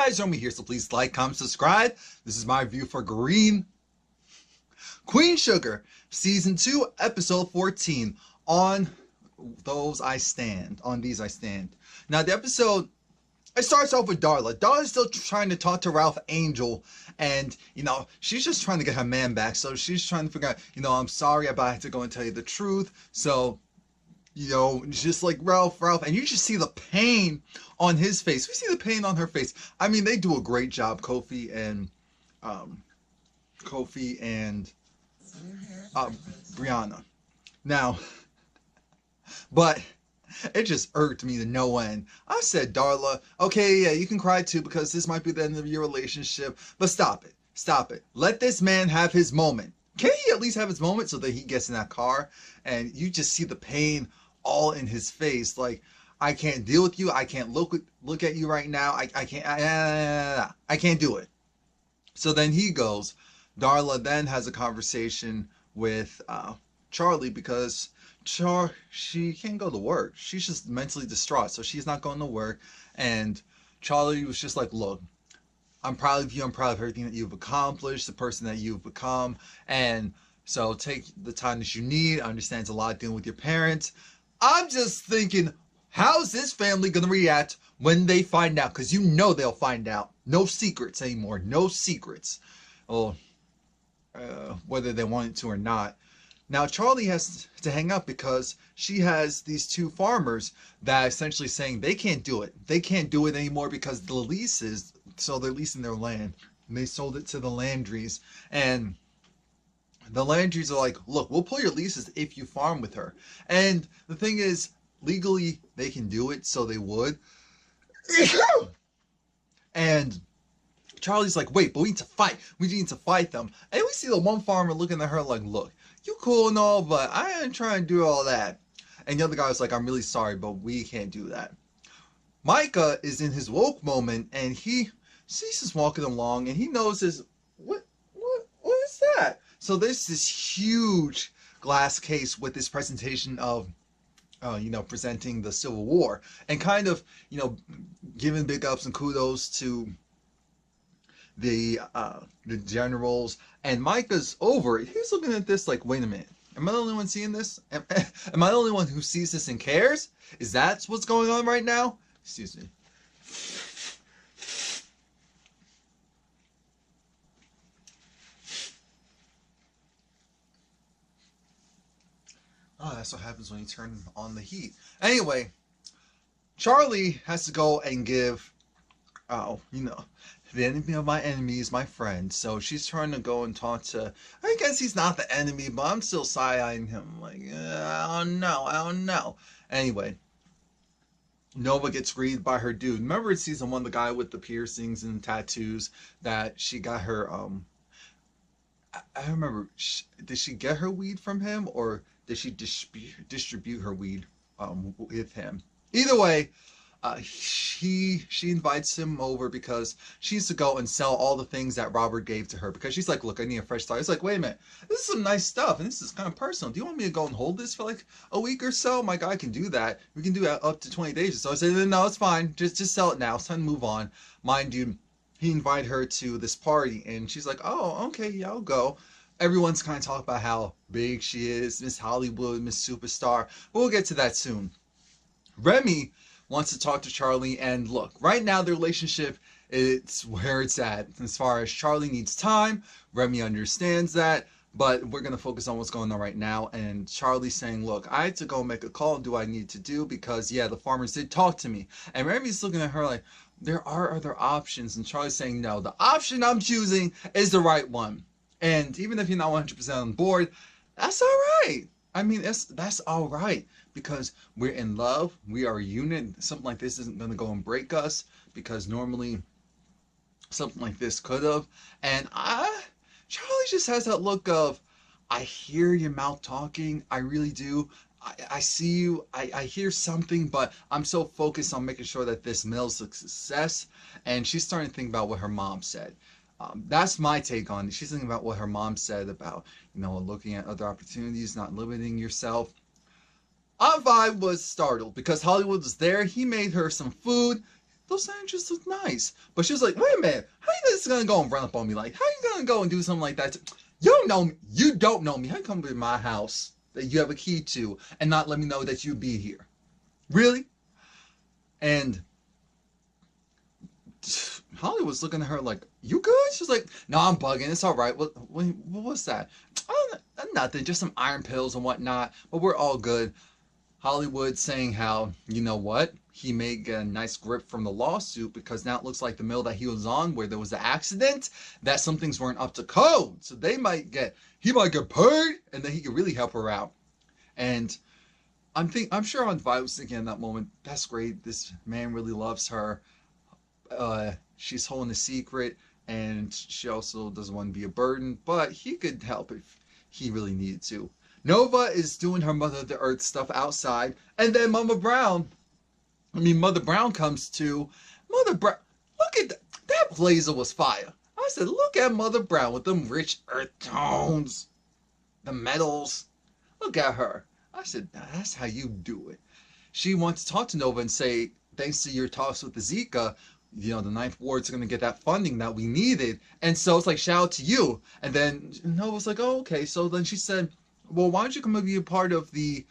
guys, Romie here, so please like, comment, subscribe. This is my review for Green Queen Sugar, Season 2, Episode 14, On These I Stand. Now, the episode, it starts off with Darla. Darla's still trying to talk to Ralph Angel, and, she's just trying to get her man back, so she's trying to figure out, I'm sorry, but I have to go and tell you the truth, so... just like Ralph, and you just see the pain on his face. We see the pain on her face. I mean, they do a great job, Kofi and Brianna. Now, but it just irked me to no end. I said, Darla, okay, yeah, you can cry too because this might be the end of your relationship, but stop it. Let this man have his moment. Can he at least have his moment so that he gets in that car and you just see the pain all in his face? Like, I can't deal with you. I can't look at you right now. I can't do it. So then he goes. Darla then has a conversation with Charlie because she can't go to work. She's just mentally distraught, so she's not going to work. And Charlie was just like, look, I'm proud of you. I'm proud of everything that you've accomplished, the person that you've become. And so take the time that you need. I understand it's a lot dealing with your parents. I'm just thinking, how's this family going to react when they find out? Because they'll find out. No secrets anymore. No secrets. Well, whether they want it to or not. Now, Charlie has to hang up because she has these two farmers that are essentially saying they can't do it. They can't do it anymore because the leases, so they're leasing their land. And they sold it to the Landrys. And the Landrys are like, look, we'll pull your leases if you farm with her. And the thing is, legally, they can do it, so they would. And Charlie's like, wait, but we need to fight. We need to fight them. And we see the one farmer looking at her like, look, you cool and all, but I ain't trying to do all that. And the other guy was like, I'm really sorry, but we can't do that. Micah is in his woke moment, and he's just walking along, and he notices, what is that? So there's this huge glass case with this presentation of, presenting the Civil War, and kind of, giving big ups and kudos to the generals. And Micah's over it. He's looking at this like, wait a minute. Am I the only one seeing this? Am I the only one who sees this and cares? Is that what's going on right now? Excuse me. Oh, that's what happens when you turn on the heat. Anyway, Charlie has to go and give, the enemy of my enemy is my friend. So she's trying to go and talk to, I guess he's not the enemy, but I'm still side-eyeing him. Like, I don't know. Anyway, Nova gets greeted by her dude. Remember in season 1, the guy with the piercings and tattoos that she got her, I remember, did she get her weed from him, or did she distribute her weed with him? Either way, she invites him over because she needs to go and sell all the things that Robert gave to her, because she's like, look, I need a fresh start. It's like, wait a minute, this is some nice stuff, and this is kind of personal. Do you want me to go and hold this for like a week or so? My guy can do that. We can do that up to 20 days or so. I said, no, it's fine. Just sell it now. It's time to move on. Mind you, he invited her to this party, and she's like, oh, okay, yeah, I'll go. Everyone's kind of talking about how big she is, Miss Hollywood, Miss Superstar. We'll get to that soon. Remy wants to talk to Charlie, and look, right now the relationship, it's where it's at. As far as Charlie needs time, Remy understands that, but we're going to focus on what's going on right now. And Charlie's saying, look, I had to go make a call. Do I need to do? Because, yeah, the farmers did talk to me. And Remy's looking at her like, there are other options. And Charlie's saying, no, the option I'm choosing is the right one. And even if you're not 100% on board, that's all right. I mean, that's all right, because we're in love. We are a unit. Something like this isn't going to go and break us, because normally something like this could have. And Charlie just has that look of, I hear your mouth talking. I really do. I see you. I hear something, but I'm so focused on making sure that this mill's a success. And she's starting to think about what her mom said. That's my take on it. She's thinking about what her mom said about, looking at other opportunities, not limiting yourself. Aunt Vi was startled because Hollywood was there. He made her some food. those sandwiches look nice. But she was like, wait a minute, how you just gonna go and run up on me? Like, how you gonna go and do something like that? You don't know me. You don't know me. How you come to my house that you have a key to and not let me know that you'd be here? Really? And Holly was looking at her like, you good? She's like, no, I'm bugging. It's all right. What's that? Oh, nothing. Just some iron pills and whatnot. But we're all good. Hollywood saying how, you know what? He may get a nice grip from the lawsuit because now it looks like the mill that he was on where there was the accident, that some things weren't up to code. So he might get paid and then he could really help her out. And I'm sure on I was thinking in that moment, that's great. This man really loves her. She's holding a secret, and she also doesn't want to be a burden, but he could help if he really needed to. Nova is doing her Mother of the Earth stuff outside, and then Mother Brown comes to. Mother Brown, look at that blazer was fire. I said, look at Mother Brown with them rich earth tones, the metals. Look at her. I said, that's how you do it. She wants to talk to Nova and say, thanks to your talks with the Zika, you know, the Ninth Ward's going to get that funding that we needed. And so it's like, shout out to you. And then Nova's like, oh, okay. So then she said, well, why don't you come and be a part of the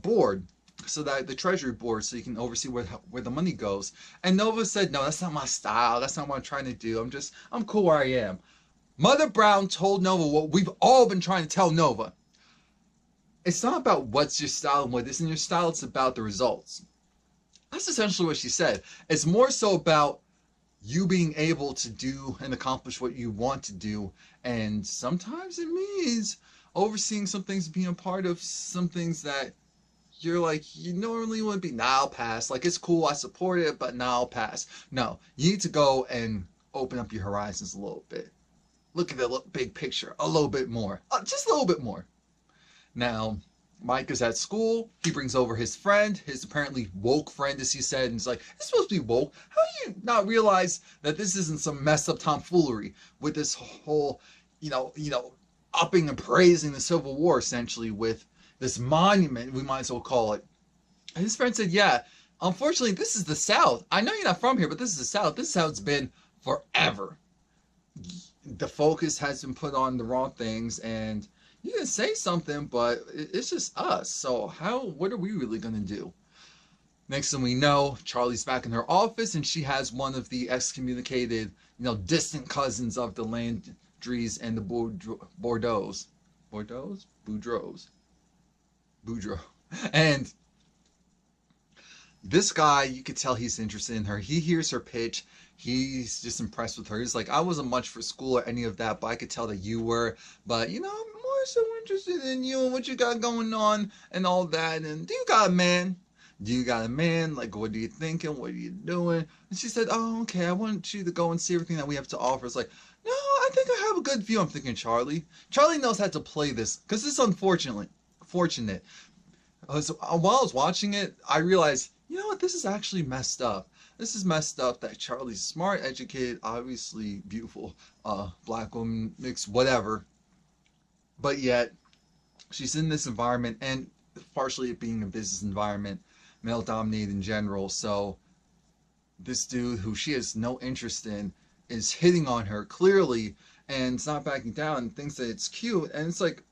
board, so that the Treasury board, so you can oversee where the money goes. And Nova said, no, that's not my style. That's not what I'm trying to do. I'm cool where I am. Mother Brown told Nova what we've all been trying to tell Nova. It's not about what's your style and what isn't your style. It's about the results. That's essentially what she said. It's more so about you being able to do and accomplish what you want to do. And sometimes it means overseeing some things, being a part of some things that you're like, you normally wouldn't be. Nah, I'll pass. Like, it's cool, I support it, but nah, I'll pass. No, you need to go and open up your horizons a little bit. Look at the big picture a little bit more. Just a little bit more. Now, Mike is at school. He brings over his friend, his apparently woke friend, as he said, and he's like, it's supposed to be woke. How do you not realize that this isn't some messed up tomfoolery with this whole, you know, upping and praising the Civil War, essentially, with this monument, we might as well call it. And his friend said, yeah, unfortunately, this is the South. I know you're not from here, but this is the South. This is how it's been forever. The focus has been put on the wrong things, and you can say something, but it's just us. So what are we really going to do? Next thing we know, Charlie's back in her office, and she has one of the excommunicated, distant cousins of the Landrys and the Boudreaux. And this guy, you could tell he's interested in her. He hears her pitch. He's just impressed with her. He's like, I wasn't much for school or any of that, but I could tell that you were. But, I'm more so interested in you and what you got going on and all that. And do you got a man? Like, what are you thinking? What are you doing? And she said, oh, okay, I want you to go and see everything that we have to offer. It's like, no, I think I have a good view. I'm thinking Charlie. Charlie knows how to play this, because it's fortunate. So while I was watching it, I realized, you know what, this is actually messed up. This is messed up that Charlie's smart, educated, obviously beautiful, black woman, mixed, whatever. But yet, she's in this environment, and partially it being a business environment, male-dominated in general, so this dude, who she has no interest in, is hitting on her, clearly, and it's not backing down, and thinks that it's cute, and it's like,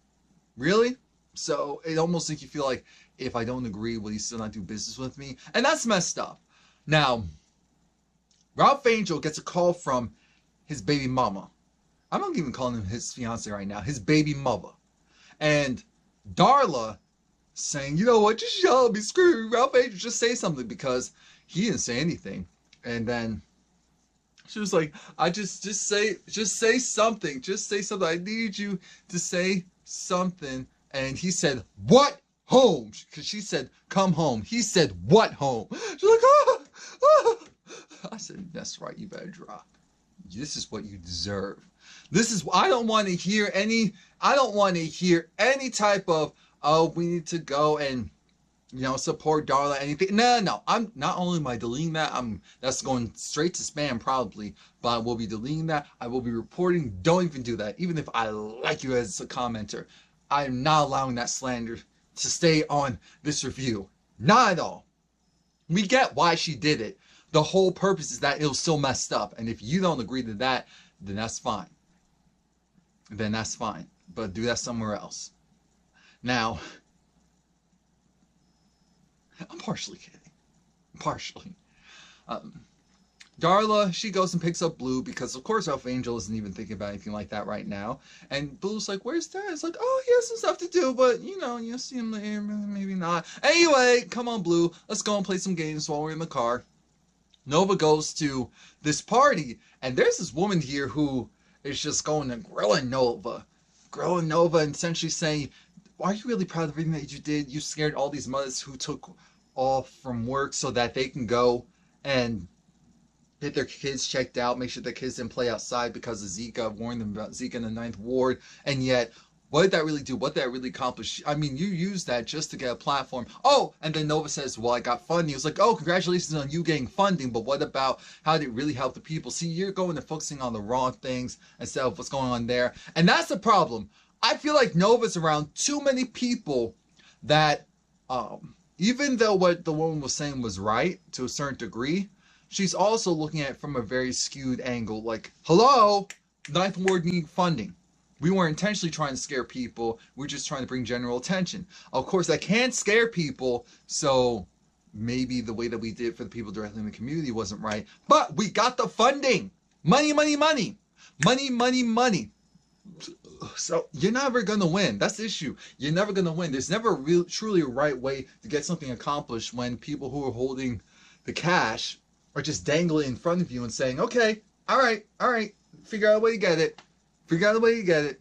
really? So it almost makes you feel like, if I don't agree, will you still not do business with me? And that's messed up. Now, Ralph Angel gets a call from his baby mama. I'm not even calling him his fiance right now. His baby mother. And Darla saying, you know what, just yell at me, screw Ralph Angel, just say something, because he didn't say anything. And then she was like, just say something. Just say something. I need you to say something. And he said, what? Home. Because she said, come home. He said, what home? She's like, ah. I said, that's right, you better drop. This is what you deserve. I don't want to hear any type of, oh, we need to go and, support Darla, anything. No. I'm not only am I deleting that, that's going straight to spam probably, but I will be deleting that. I will be reporting. Don't even do that. Even if I like you as a commenter, I am not allowing that slander to stay on this review. Not at all. We get why she did it, the whole purpose is that it was still messed up. And if you don't agree to that, then that's fine. Then that's fine. But do that somewhere else. Now, I'm partially kidding. Partially. Darla, she goes and picks up Blue because, of course, Ralph Angel isn't even thinking about anything like that right now. And Blue's like, where's Dad? It's like, oh, he has some stuff to do, but, you'll see him later, maybe not. Anyway, come on, Blue. Let's go and play some games while we're in the car. Nova goes to this party, and there's this woman here who is just going to grilling Nova and essentially saying, are you really proud of everything that you did? You scared all these mothers who took off from work so that they can go and get their kids checked out, make sure their kids didn't play outside because of Zika, warned them about Zika in the 9th Ward, and yet, what did that really do? What did that really accomplish? I mean, you used that just to get a platform. Oh, and then Nova says, well, I got funding. He was like, oh, congratulations on you getting funding, but what about how did it really help the people? See, you're going and focusing on the wrong things instead of what's going on there. And that's the problem. I feel like Nova's around too many people that, even though what the woman was saying was right to a certain degree, she's also looking at it from a very skewed angle. Like, hello, 9th Ward need funding. We weren't intentionally trying to scare people. We're just trying to bring general attention. Of course, that can't scare people, so maybe the way that we did it for the people directly in the community wasn't right. But we got the funding. Money, money, money. Money, money, money. So you're never going to win. That's the issue. You're never going to win. There's never truly a right way to get something accomplished when people who are holding the cash are just dangling in front of you and saying, okay, all right, figure out a way to get it. Figure out a way to get it.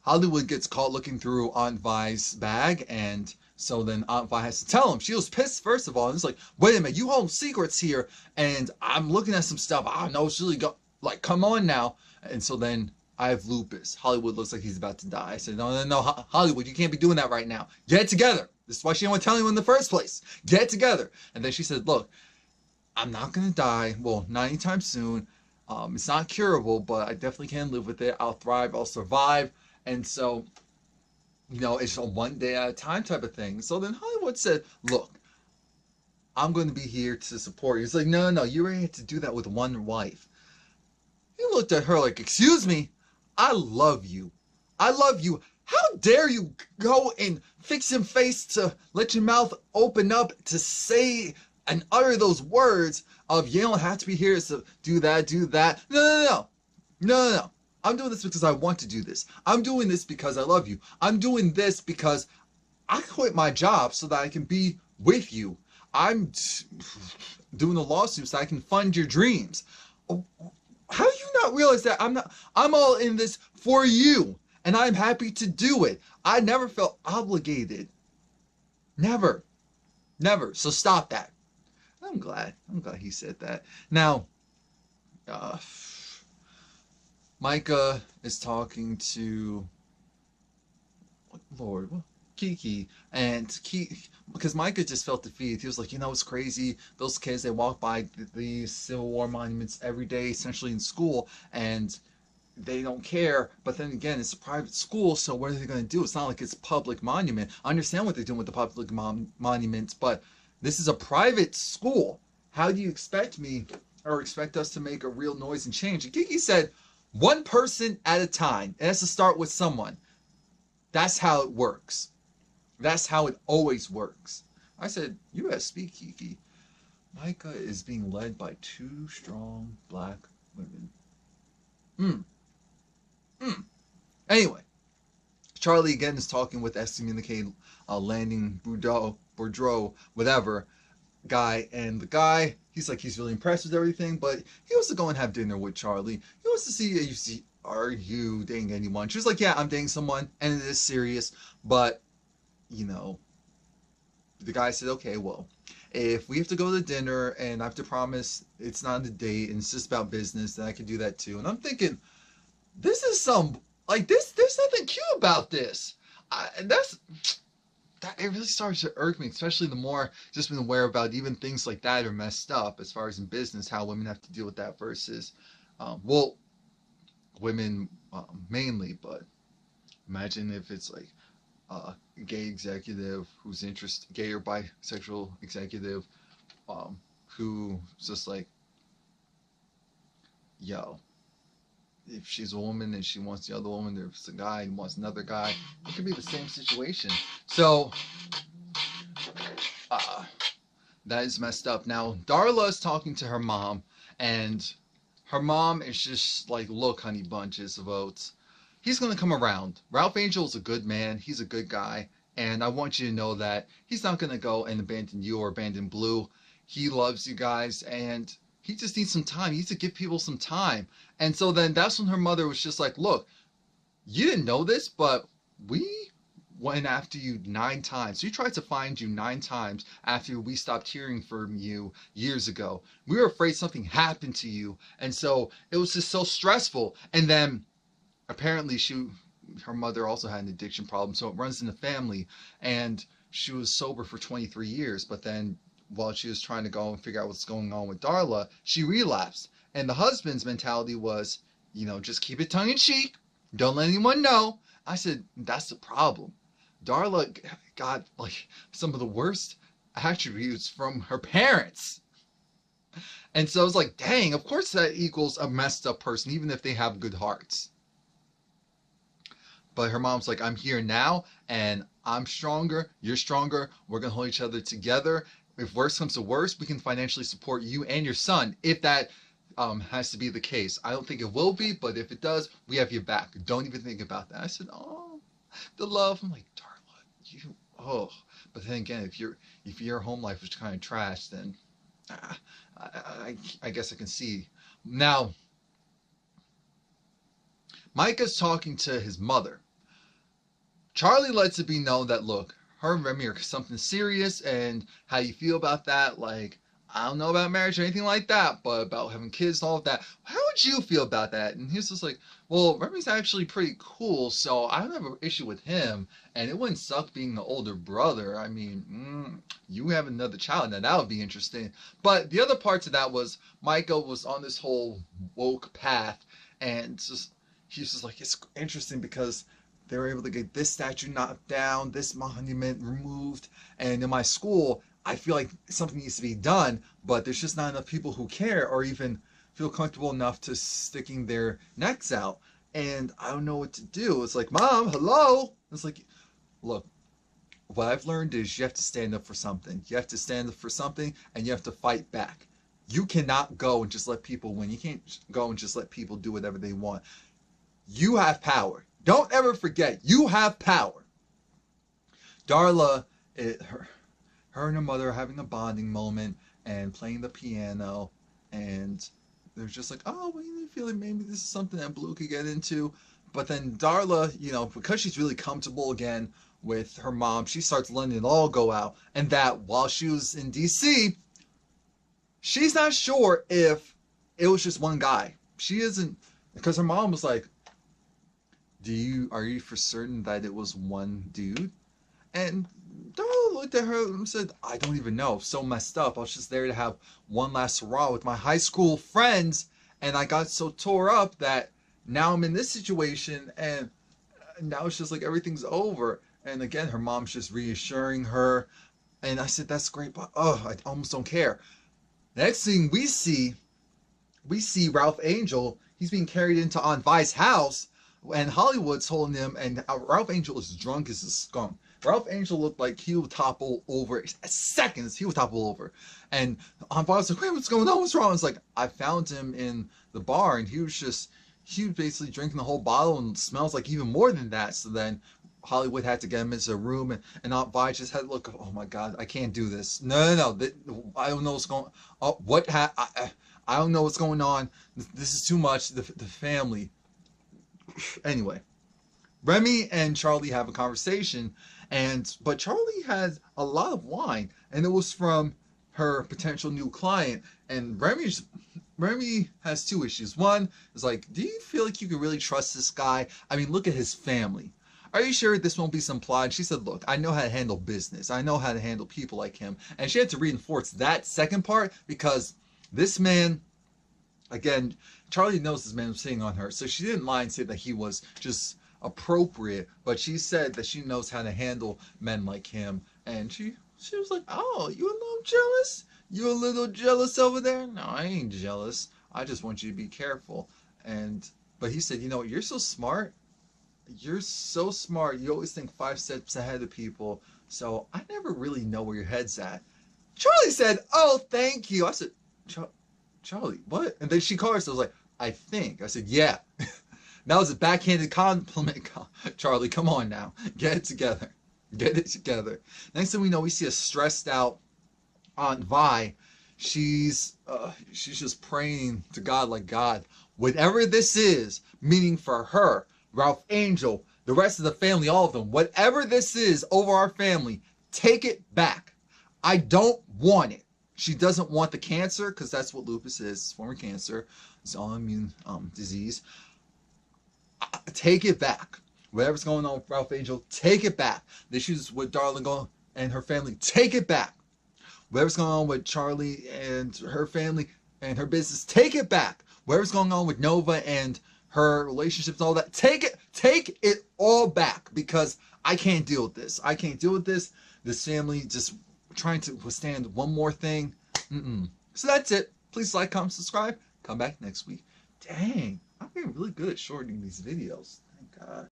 Hollywood gets caught looking through Aunt Vi's bag, and so then Aunt Vi has to tell him. She was pissed, first of all, and it's like, wait a minute, you hold secrets here, and I'm looking at some stuff. I don't know, it's really like, come on now. And so then I have lupus. Hollywood looks like he's about to die. I said, no, Hollywood, you can't be doing that right now. Get it together. This is why she didn't want to tell you in the first place. Get it together. And then she said, look, I'm not going to die. Well, not anytime soon. It's not curable, but I definitely can live with it. I'll thrive. I'll survive. And so, it's a one day at a time type of thing. So then Hollywood said, look, I'm going to be here to support you. He's like, no, you already had to do that with one wife. He looked at her like, excuse me, I love you. I love you. How dare you go and fix your face to let your mouth open up to say and utter those words of you don't have to be here to do that. No. I'm doing this because I want to do this. I'm doing this because I love you. I'm doing this because I quit my job so that I can be with you. I'm doing a lawsuit so I can fund your dreams. How do you not realize that I'm all in this for you, and I'm happy to do it. I never felt obligated. Never. So stop that. I'm glad he said that. Now, Micah is talking to Kiki, and because Micah just felt defeated. He was like, it's crazy. Those kids, they walk by these Civil War monuments every day, essentially in school, and they don't care. But then again, it's a private school, so what are they going to do? It's not like it's a public monument. I understand what they're doing with the public monuments, but this is a private school. How do you expect me or expect us to make a real noise and change? And Kiki said, one person at a time. It has to start with someone. That's how it works. That's how it always works. I said, you gotta speak, Kiki. Micah is being led by two strong black women. Anyway, Charlie again is talking with excommunicated Landing Boudreaux, whatever, guy. And the guy, he's like, he's really impressed with everything, but he wants to go and have dinner with Charlie. He wants to see, are you dating anyone? She was like, yeah, I'm dating someone, and it is serious, but the guy said, okay, well, if we have to go to dinner and I have to promise it's not a date and it's just about business, then I can do that too. And I'm thinking, this is there's nothing cute about this. It really starts to irk me, especially the more just been aware about even things like that are messed up as far as in business, how women have to deal with that versus, women mainly, but imagine if it's like gay executive who's gay or bisexual executive who's just like, yo, if she's a woman and she wants the other woman, if it's a guy and wants another guy, it could be the same situation. So, that is messed up. Now, Darla is talking to her mom, and her mom is just like, look, honey bunches of oats, he's going to come around. Ralph Angel is a good man. He's a good guy. And I want you to know that he's not going to go and abandon you or abandon Blue. He loves you guys, and he just needs some time. He needs to give people some time. And so then that's when her mother was just like, look, you didn't know this, but we went after you 9 times. We tried to find you 9 times after we stopped hearing from you years ago. We were afraid something happened to you. And so it was just so stressful. And then apparently her mother also had an addiction problem, so it runs in the family. And she was sober for 23 years, but then while she was trying to go and figure out what's going on with Darla, she relapsed. And the husband's mentality was, just keep it tongue in cheek. Don't let anyone know. I said, that's the problem. Darla got like some of the worst attributes from her parents. And so I was like, dang, of course that equals a messed up person, even if they have good hearts. But her mom's like, I'm here now, and I'm stronger, you're stronger, we're going to hold each other together. If worse comes to worse, we can financially support you and your son, if that has to be the case. I don't think it will be, but if it does, we have your back. Don't even think about that. I said, oh, the love. I'm like, Darla, oh. But then again, if your home life was kind of trash, then I guess I can see. Now, Micah's talking to his mother. Charlie lets it be known that, look, her and Remy are something serious, and how you feel about that, like, I don't know about marriage or anything like that, but about having kids and all of that, how would you feel about that? And he's just like, well, Remy's actually pretty cool, so I don't have an issue with him, and it wouldn't suck being the older brother. I mean, you have another child, now that would be interesting. But the other part to that was, Micah was on this whole woke path, and he's just like, it's interesting because they were able to get this statue knocked down, this monument removed, and in my school, I feel like something needs to be done, but there's just not enough people who care or even feel comfortable enough to sticking their necks out, and I don't know what to do. It's like, Mom, hello? It's like, look, what I've learned is you have to stand up for something. You have to stand up for something, and you have to fight back. You cannot go and just let people win. You can't go and just let people do whatever they want. You have power. Don't ever forget, you have power. Darla, her and her mother are having a bonding moment and playing the piano, and they're just like, oh, well, you feel like maybe this is something that Blue could get into. But then Darla, because she's really comfortable again with her mom, she starts letting it all go out. And that while she was in DC, she's not sure if it was just one guy. She isn't, because her mom was like, are you for certain that it was one dude? And Darla looked at her and said, I don't even know. So messed up. I was just there to have one last hurrah with my high school friends, and I got so tore up that now I'm in this situation, and now it's just like everything's over. And again, her mom's just reassuring her, and I said, that's great, but I almost don't care. Next thing we see Ralph Angel. He's being carried into Aunt Vi's house, and Hollywood's holding him, and Ralph Angel is drunk as a skunk. Ralph Angel looked like he would topple over. Seconds, he would topple over. And Aunt Vi was like, wait, what's going on? What's wrong? It's like, I found him in the bar, and he was basically drinking the whole bottle, and smells like even more than that. So then Hollywood had to get him into a room, and Aunt Vi just had to look, oh my God, I can't do this. No, I don't know what's going on. I don't know what's going on. This is too much. The family. Anyway, Remy and Charlie have a conversation, but Charlie has a lot of wine, and it was from her potential new client. And Remy has 2 issues. One is like, do you feel like you can really trust this guy? I mean, look at his family. Are you sure this won't be some plot? And she said, look, I know how to handle business. I know how to handle people like him. And she had to reinforce that second part, because this man, again, Charlie knows this man was sitting on her, so she didn't lie and say that he was just appropriate, but she said that she knows how to handle men like him. And she was like, oh, you a little jealous? You a little jealous over there? No, I ain't jealous. I just want you to be careful. And but he said, you know, you're so smart. You're so smart. You always think 5 steps ahead of people. So I never really know where your head's at. Charlie said, "Oh, thank you." I said, Charlie, what? And then she called herself. I was like, "I think." I said, "Yeah." That was a backhanded compliment. Charlie, come on now. Get it together. Get it together. Next thing we know, we see a stressed out Aunt Vi. She's just praying to God like, God, whatever this is, meaning for her, Ralph Angel, the rest of the family, all of them, whatever this is over our family, take it back. I don't want it. She doesn't want the cancer because that's what lupus is, form of cancer. It's autoimmune disease. Take it back. Whatever's going on with Ralph Angel, take it back. The issues with Darla going and her family, take it back. Whatever's going on with Charlie and her family and her business, take it back. Whatever's going on with Nova and her relationships and all that, take it all back because I can't deal with this. I can't deal with this. This family just trying to withstand one more thing. So that's it. Please like, comment, subscribe. Come back next week. Dang, I'm getting really good at shortening these videos. Thank God.